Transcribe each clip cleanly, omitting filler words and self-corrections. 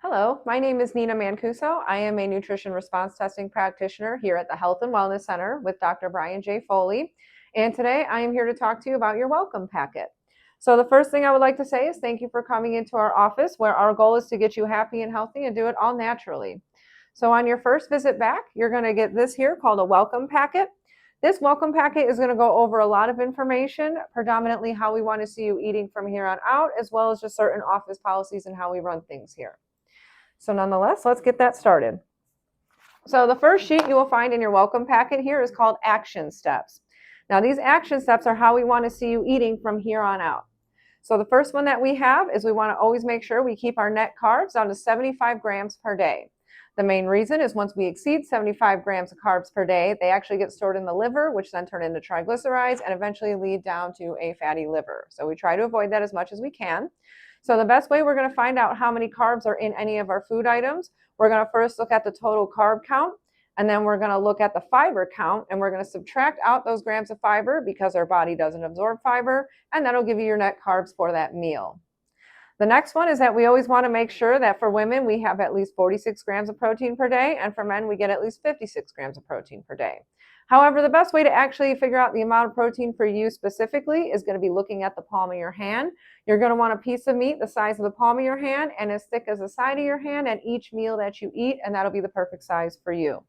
Hello, my name is Nina Mancuso. I am a nutrition response testing practitioner here at the Health and Wellness Center with Dr. Brian J. Foley. And today I am here to talk to you about your welcome packet. So the first thing I would like to say is thank you for coming into our office, where our goal is to get you happy and healthy and do it all naturally. So on your first visit back, you're going to get this here called a welcome packet. This welcome packet is going to go over a lot of information, predominantly how we want to see you eating from here on out, as well as just certain office policies and how we run things here. So nonetheless, let's get that started. So the first sheet you will find in your welcome packet here is called action steps. Now these action steps are how we want to see you eating from here on out. So the first one that we have is we want to always make sure we keep our net carbs down to 75 grams per day. The main reason is once we exceed 75 grams of carbs per day, they actually get stored in the liver, which then turn into triglycerides and eventually lead down to a fatty liver. So we try to avoid that as much as we can. So the best way we're going to find out how many carbs are in any of our food items, we're going to first look at the total carb count, and then we're going to look at the fiber count, and we're going to subtract out those grams of fiber because our body doesn't absorb fiber, and that'll give you your net carbs for that meal. The next one is that we always want to make sure that for women, we have at least 46 grams of protein per day, and for men, we get at least 56 grams of protein per day. However, the best way to actually figure out the amount of protein for you specifically is going to be looking at the palm of your hand. You're going to want a piece of meat the size of the palm of your hand and as thick as the side of your hand at each meal that you eat, and that'll be the perfect size for you.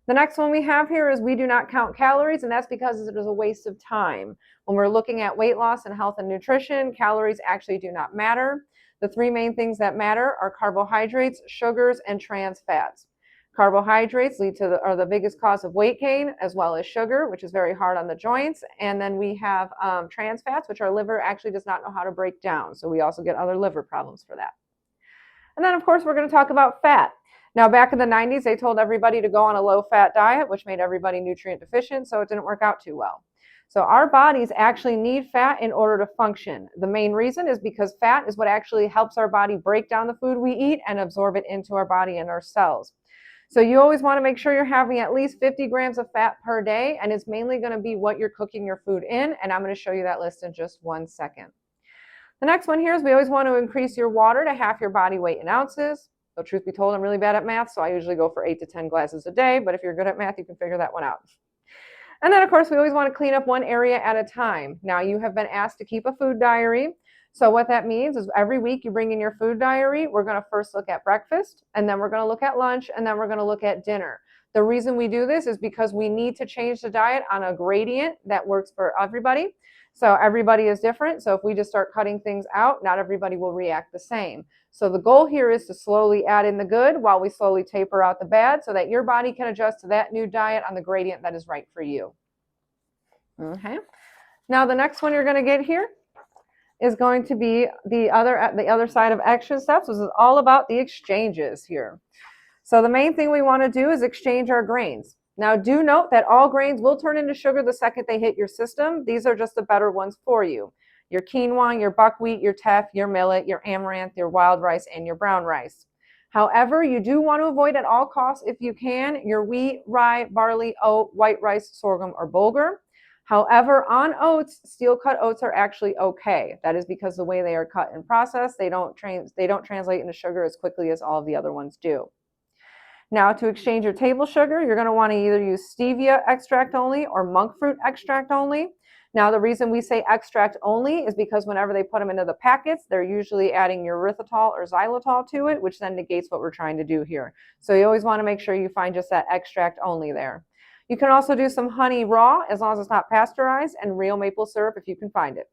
The next one we have here is we do not count calories, and that's because it is a waste of time. When we're looking at weight loss and health and nutrition, calories actually do not matter. The three main things that matter are carbohydrates, sugars, and trans fats. Carbohydrates are the biggest cause of weight gain, as well as sugar, which is very hard on the joints. And then we have trans fats, which our liver actually does not know how to break down. So we also get other liver problems for that. And then, of course, we're going to talk about fat. Now, back in the 90s, they told everybody to go on a low-fat diet, which made everybody nutrient deficient, so it didn't work out too well. So our bodies actually need fat in order to function. The main reason is because fat is what actually helps our body break down the food we eat and absorb it into our body and our cells. So you always want to make sure you're having at least 50 grams of fat per day, and it's mainly going to be what you're cooking your food in, and I'm going to show you that list in just 1 second. The next one here is we always want to increase your water to half your body weight in ounces. So truth be told, I'm really bad at math, so I usually go for 8 to 10 glasses a day, but if you're good at math, you can figure that one out. And then, of course, we always want to clean up one area at a time. Now, you have been asked to keep a food diary. So what that means is every week you bring in your food diary. We're going to first look at breakfast, and then we're going to look at lunch, and then we're going to look at dinner. The reason we do this is because we need to change the diet on a gradient that works for everybody. So everybody is different. So if we just start cutting things out, not everybody will react the same. So the goal here is to slowly add in the good while we slowly taper out the bad so that your body can adjust to that new diet on the gradient that is right for you. Okay. Now the next one you're going to get here is going to be the other side of action steps. This is all about the exchanges here. So the main thing we want to do is exchange our grains. Now do note that all grains will turn into sugar the second they hit your system. These are just the better ones for you. Your quinoa, your buckwheat, your teff, your millet, your amaranth, your wild rice, and your brown rice. However, you do want to avoid at all costs, if you can, your wheat, rye, barley, oat, white rice, sorghum, or bulgur. However, on oats, steel-cut oats are actually okay. That is because the way they are cut and processed, they don't translate into sugar as quickly as all of the other ones do. Now, to exchange your table sugar, you're going to want to either use stevia extract only or monk fruit extract only. Now, the reason we say extract only is because whenever they put them into the packets, they're usually adding erythritol or xylitol to it, which then negates what we're trying to do here. So you always want to make sure you find just that extract only there. You can also do some honey raw, as long as it's not pasteurized, and real maple syrup if you can find it.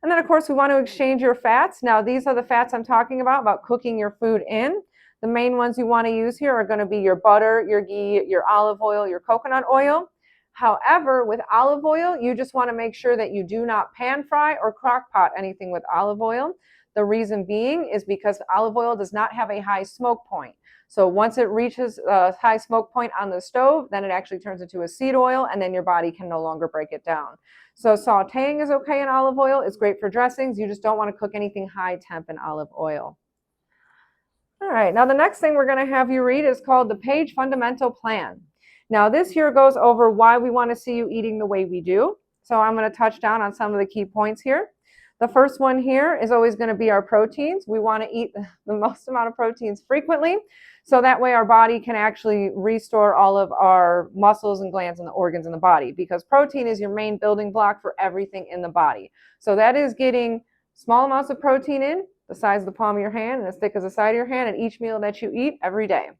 And then, of course, we want to exchange your fats. Now, these are the fats I'm talking about cooking your food in. The main ones you want to use here are going to be your butter, your ghee, your olive oil, your coconut oil. However, with olive oil, you just want to make sure that you do not pan fry or crock pot anything with olive oil. The reason being is because olive oil does not have a high smoke point. So once it reaches a high smoke point on the stove, then it actually turns into a seed oil, and then your body can no longer break it down. So sauteing is okay in olive oil. It's great for dressings. You just don't want to cook anything high temp in olive oil. All right, now the next thing we're going to have you read is called the Page Fundamental Plan. Now this here goes over why we want to see you eating the way we do. So I'm going to touch down on some of the key points here. The first one here is always going to be our proteins. We want to eat the most amount of proteins frequently, so that way our body can actually restore all of our muscles and glands and the organs in the body, because protein is your main building block for everything in the body. So that is getting small amounts of protein in, the size of the palm of your hand and as thick as the side of your hand, at each meal that you eat every day.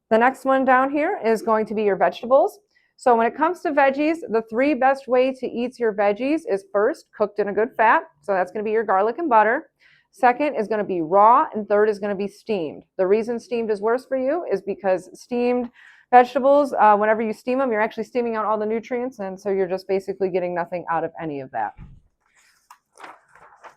The next one down here is going to be your vegetables. So when it comes to veggies, the 3 best ways to eat your veggies is first, cooked in a good fat. So that's going to be your garlic and butter. Second is going to be raw, and third is going to be steamed. The reason steamed is worse for you is because steamed vegetables, whenever you steam them, you're actually steaming out all the nutrients, and so you're just basically getting nothing out of any of that.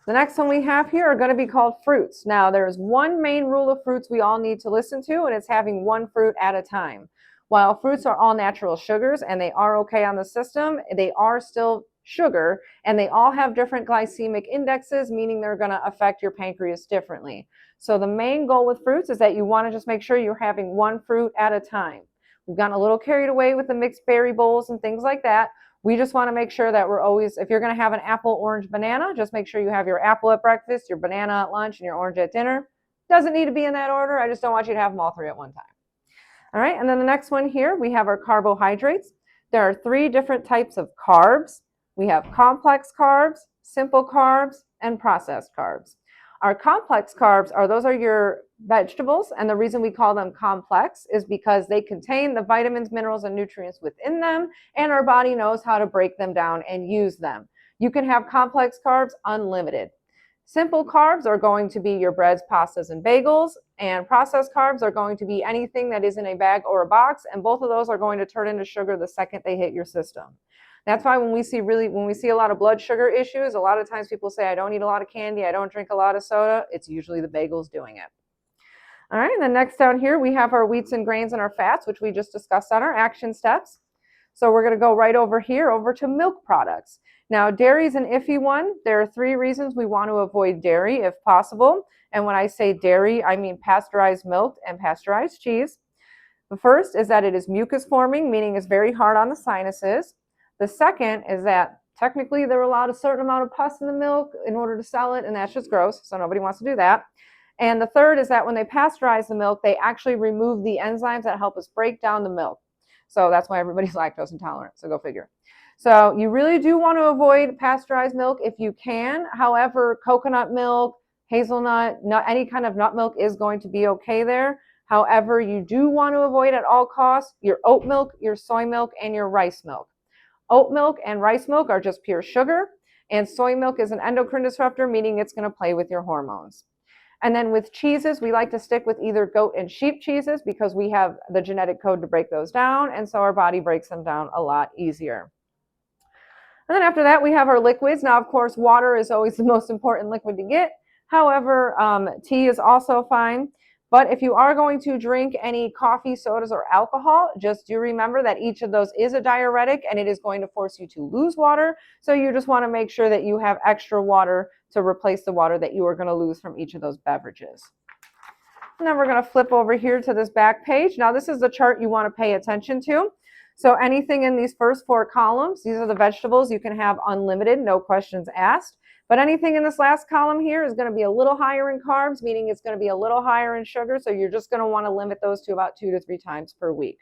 The next one we have here are going to be called fruits. Now, there's one main rule of fruits we all need to listen to, and it's having one fruit at a time. While fruits are all natural sugars and they are okay on the system, they are still sugar, and they all have different glycemic indexes, meaning they're going to affect your pancreas differently. So the main goal with fruits is that you want to just make sure you're having one fruit at a time. We've gotten a little carried away with the mixed berry bowls and things like that. We just want to make sure that we're always, if you're going to have an apple, orange, banana, just make sure you have your apple at breakfast, your banana at lunch, and your orange at dinner. Doesn't need to be in that order. I just don't want you to have them all 3 at one time. All right, and then the next one here, we have our carbohydrates. There are 3 different types of carbs. We have complex carbs, simple carbs, and processed carbs. Our complex carbs those are your vegetables, and the reason we call them complex is because they contain the vitamins, minerals, and nutrients within them, and our body knows how to break them down and use them. You can have complex carbs unlimited. Simple carbs are going to be your breads, pastas, and bagels, and processed carbs are going to be anything that is in a bag or a box, and both of those are going to turn into sugar the second they hit your system. That's why when we see a lot of blood sugar issues, a lot of times people say, I don't eat a lot of candy, I don't drink a lot of soda. It's usually the bagels doing it. All right, and then next down here, we have our wheats and grains and our fats, which we just discussed on our action steps. So we're going to go right over here, over to milk products. Now, dairy is an iffy one. There are 3 reasons we want to avoid dairy if possible. And when I say dairy, I mean pasteurized milk and pasteurized cheese. The first is that it is mucus forming, meaning it's very hard on the sinuses. The second is that technically they're allowed a certain amount of pus in the milk in order to sell it, and that's just gross, so nobody wants to do that. And the third is that when they pasteurize the milk, they actually remove the enzymes that help us break down the milk. So that's why everybody's lactose intolerant, so go figure. So you really do want to avoid pasteurized milk if you can. However, coconut milk, hazelnut, any kind of nut milk is going to be okay there. However, you do want to avoid at all costs your oat milk, your soy milk, and your rice milk. Oat milk and rice milk are just pure sugar, and soy milk is an endocrine disruptor, meaning it's going to play with your hormones. And then with cheeses, we like to stick with either goat and sheep cheeses because we have the genetic code to break those down, and so our body breaks them down a lot easier. And then after that, we have our liquids. Now, of course, water is always the most important liquid to get. However, tea is also fine. But if you are going to drink any coffee, sodas, or alcohol, just do remember that each of those is a diuretic and it is going to force you to lose water. So you just want to make sure that you have extra water to replace the water that you are going to lose from each of those beverages. And then we're going to flip over here to this back page. Now, this is the chart you want to pay attention to. So anything in these first 4 columns, these are the vegetables you can have unlimited, no questions asked. But anything in this last column here is going to be a little higher in carbs, meaning it's going to be a little higher in sugar. So you're just going to want to limit those to about 2 to 3 times per week.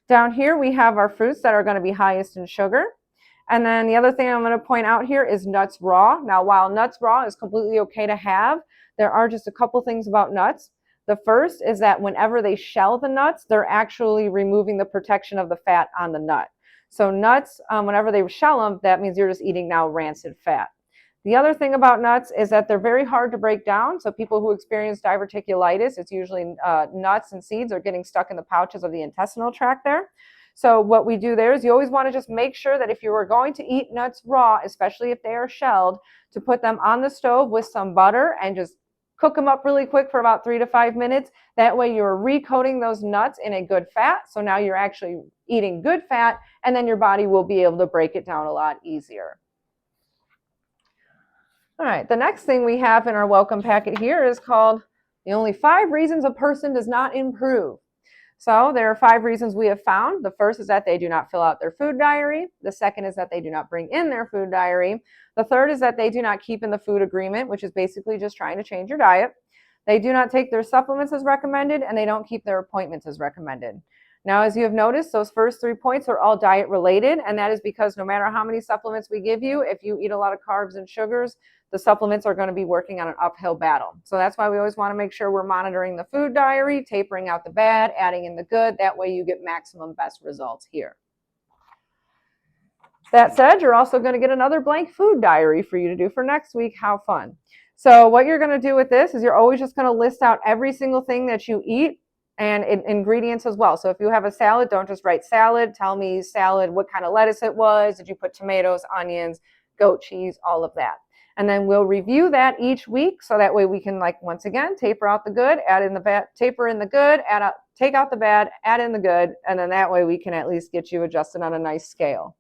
Down here, we have our fruits that are going to be highest in sugar. And then the other thing I'm going to point out here is nuts raw. Now, while nuts raw is completely okay to have, there are just a couple things about nuts. The first is that whenever they shell the nuts, they're actually removing the protection of the fat on the nut. So nuts, whenever they shell them, that means you're just eating now rancid fat. The other thing about nuts is that they're very hard to break down. So people who experience diverticulitis, it's usually nuts and seeds are getting stuck in the pouches of the intestinal tract there. So what we do there is you always want to just make sure that if you are going to eat nuts raw, especially if they are shelled, to put them on the stove with some butter and just cook them up really quick for about 3 to 5 minutes. That way you're recoating those nuts in a good fat. So now you're actually eating good fat, and then your body will be able to break it down a lot easier. All right, the next thing we have in our welcome packet here is called the only 5 reasons a person does not improve. So there are 5 reasons we have found. The first is that they do not fill out their food diary. The second is that they do not bring in their food diary. The third is that they do not keep in the food agreement, which is basically just trying to change your diet. They do not take their supplements as recommended, and they don't keep their appointments as recommended. Now, as you have noticed, those first 3 points are all diet related, and that is because no matter how many supplements we give you, if you eat a lot of carbs and sugars, the supplements are going to be working on an uphill battle. So that's why we always want to make sure we're monitoring the food diary, tapering out the bad, adding in the good. That way you get maximum best results here. That said, you're also going to get another blank food diary for you to do for next week. How fun. So what you're going to do with this is you're always just going to list out every single thing that you eat and ingredients as well. So if you have a salad, don't just write salad. Tell me salad, what kind of lettuce it was. Did you put tomatoes, onions, goat cheese, all of that. And then we'll review that each week. So that way we can, like, once again, taper out the good, add in the bad, taper in the good, take out the bad, add in the good. And then that way we can at least get you adjusted on a nice scale.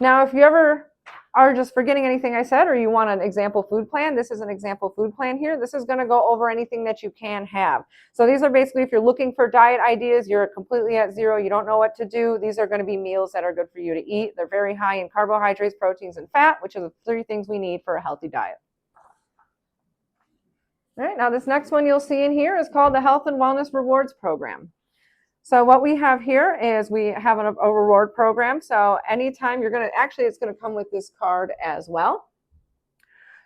Now, if you ever are just forgetting anything I said, or you want an example food plan, this is an example food plan here. This is going to go over anything that you can have. So these are basically, if you're looking for diet ideas, you're completely at zero, you don't know what to do, these are going to be meals that are good for you to eat. They're very high in carbohydrates, proteins, and fat, which are the 3 things we need for a healthy diet. All right, now this next one you'll see in here is called the Health and Wellness Rewards Program. So what we have here is we have a reward program. So anytime you're going to, actually it's going to come with this card as well.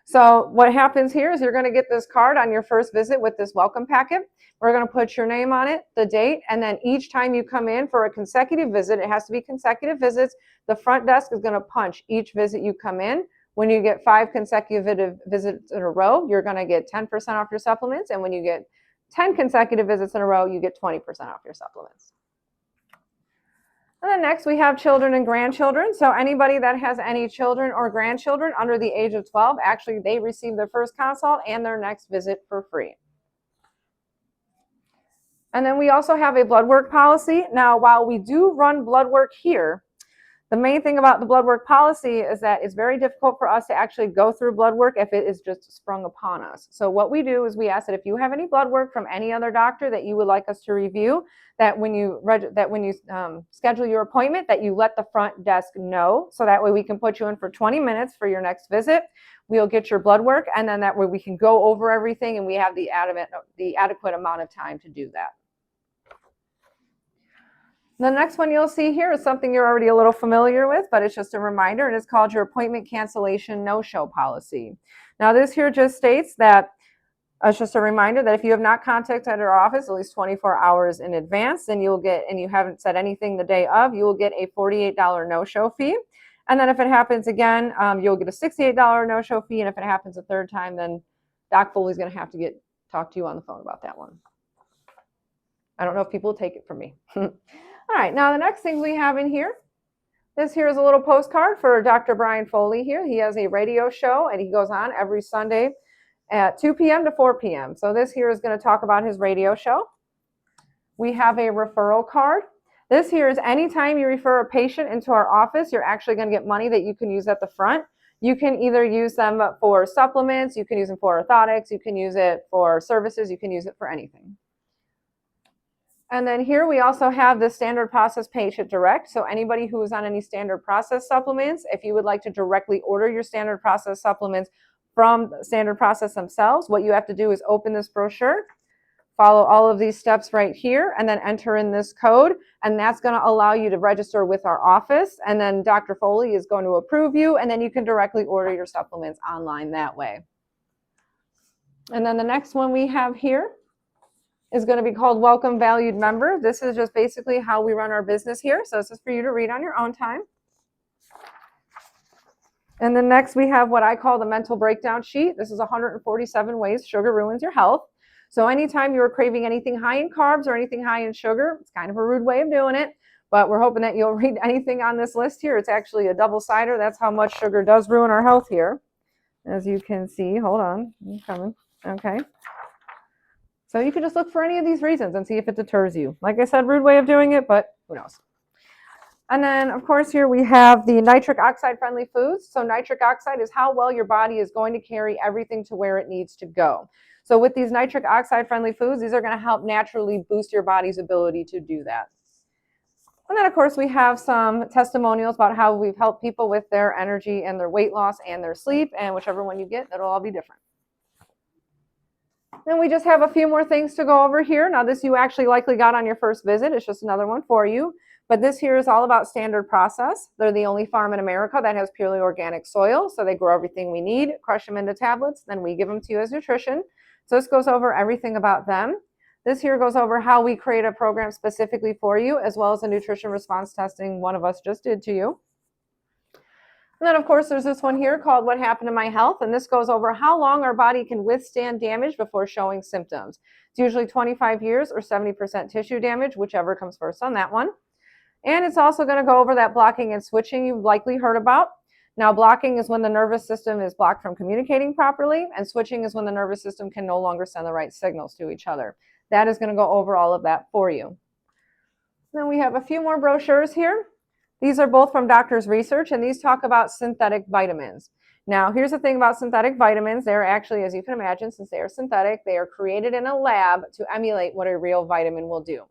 So what happens here is you're going to get this card on your first visit with this welcome packet. We're going to put your name on it, the date, and then each time you come in for a consecutive visit, it has to be consecutive visits, the front desk is going to punch each visit you come in. When you get 5 consecutive visits in a row, you're going to get 10% off your supplements, and when you get 10 consecutive visits in a row, you get 20% off your supplements. And then next we have children and grandchildren. So anybody that has any children or grandchildren under the age of 12, actually they receive their first consult and their next visit for free. And then we also have a blood work policy. Now, while we do run blood work here, the main thing about the blood work policy is that it's very difficult for us to actually go through blood work if it is just sprung upon us. So what we do is we ask that if you have any blood work from any other doctor that you would like us to review, that when you schedule your appointment, that you let the front desk know. So that way we can put you in for 20 minutes for your next visit. We'll get your blood work, and then that way we can go over everything, and we have the adequate amount of time to do that. The next one you'll see here is something you're already a little familiar with, but it's just a reminder, and it's called your appointment cancellation no-show policy. Now this here just states that, it's just a reminder that if you have not contacted our office at least 24 hours in advance, then you'll get, and you haven't said anything the day of, you will get a $48 no-show fee. And then if it happens again, you'll get a $68 no-show fee, and if it happens a third time, then Doc Foley's going to have to talk to you on the phone about that one. I don't know if people will take it from me. All right, now the next thing we have in here, this here is a little postcard for Dr. Brian Foley here. He has a radio show, and he goes on every Sunday at 2 p.m. to 4 p.m. So this here is going to talk about his radio show. We have a referral card. This here is anytime you refer a patient into our office, you're actually going to get money that you can use at the front. You can either use them for supplements, you can use them for orthotics, you can use it for services, you can use it for anything. And then here we also have the standard process patient direct. So anybody who is on any standard process supplements, if you would like to directly order your standard process supplements from standard process themselves, what you have to do is open this brochure, follow all of these steps right here, and then enter in this code. And that's going to allow you to register with our office. And then Dr. Foley is going to approve you, and then you can directly order your supplements online that way. And then the next one we have here is going to be called Welcome Valued Member. This is just basically how we run our business here. So this is for you to read on your own time. And then next we have what I call the mental breakdown sheet. This is 147 ways sugar ruins your health. So anytime you're craving anything high in carbs or anything high in sugar, it's kind of a rude way of doing it, but we're hoping that you'll read anything on this list here. It's actually a double-sider. That's how much sugar does ruin our health here. As you can see, hold on, I'm coming. Okay. So you can just look for any of these reasons and see if it deters you. Like I said, rude way of doing it, but who knows. And then, of course, here we have the nitric oxide friendly foods. So nitric oxide is how well your body is going to carry everything to where it needs to go. So with these nitric oxide friendly foods, these are going to help naturally boost your body's ability to do that. And then, of course, we have some testimonials about how we've helped people with their energy and their weight loss and their sleep, and whichever one you get, that'll all be different. Then we just have a few more things to go over here. Now, this you actually likely got on your first visit. It's just another one for you. But this here is all about standard process. They're the only farm in America that has purely organic soil, so they grow everything we need, crush them into tablets, then we give them to you as nutrition. So this goes over everything about them. This here goes over how we create a program specifically for you, as well as the nutrition response testing one of us just did to you. And then, of course, there's this one here called What Happened to My Health, and this goes over how long our body can withstand damage before showing symptoms. It's usually 25 years or 70% tissue damage, whichever comes first on that one. And it's also going to go over that blocking and switching you've likely heard about. Now, blocking is when the nervous system is blocked from communicating properly, and switching is when the nervous system can no longer send the right signals to each other. That is going to go over all of that for you. Then we have a few more brochures here. These are both from doctors' research, and these talk about synthetic vitamins. Now, here's the thing about synthetic vitamins. They're actually, as you can imagine, since they are synthetic, they are created in a lab to emulate what a real vitamin will do.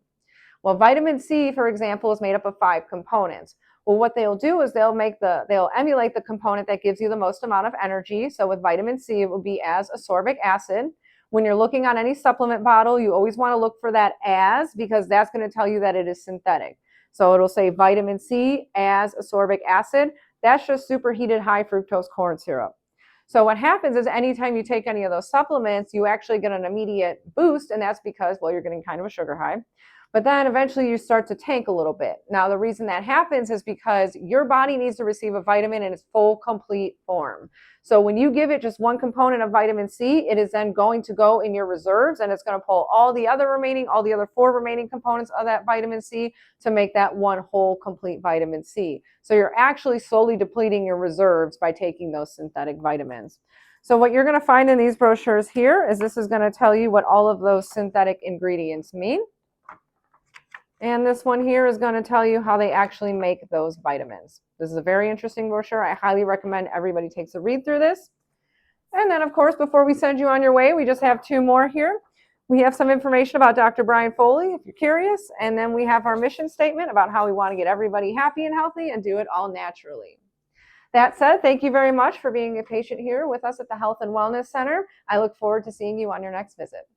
Well, vitamin C, for example, is made up of 5 components. Well, what they'll do is they'll emulate the component that gives you the most amount of energy. So with vitamin C, it will be as ascorbic acid. When you're looking on any supplement bottle, you always want to look for that as, because that's going to tell you that it is synthetic. So it'll say vitamin C as ascorbic acid. That's just superheated high fructose corn syrup. So what happens is anytime you take any of those supplements, you actually get an immediate boost, and that's because, well, you're getting kind of a sugar high. But then eventually you start to tank a little bit. Now, the reason that happens is because your body needs to receive a vitamin in its full, complete form. So when you give it just one component of vitamin C, it is then going to go in your reserves, and it's going to pull all the other 4 remaining components of that vitamin C to make that one whole, complete vitamin C. So you're actually slowly depleting your reserves by taking those synthetic vitamins. So what you're going to find in these brochures here is this is going to tell you what all of those synthetic ingredients mean. And this one here is going to tell you how they actually make those vitamins. This is a very interesting brochure. I highly recommend everybody takes a read through this. And then, of course, before we send you on your way, we just have 2 more here. We have some information about Dr. Brian Foley, if you're curious. And then we have our mission statement about how we want to get everybody happy and healthy and do it all naturally. That said, thank you very much for being a patient here with us at the Health and Wellness Center. I look forward to seeing you on your next visit.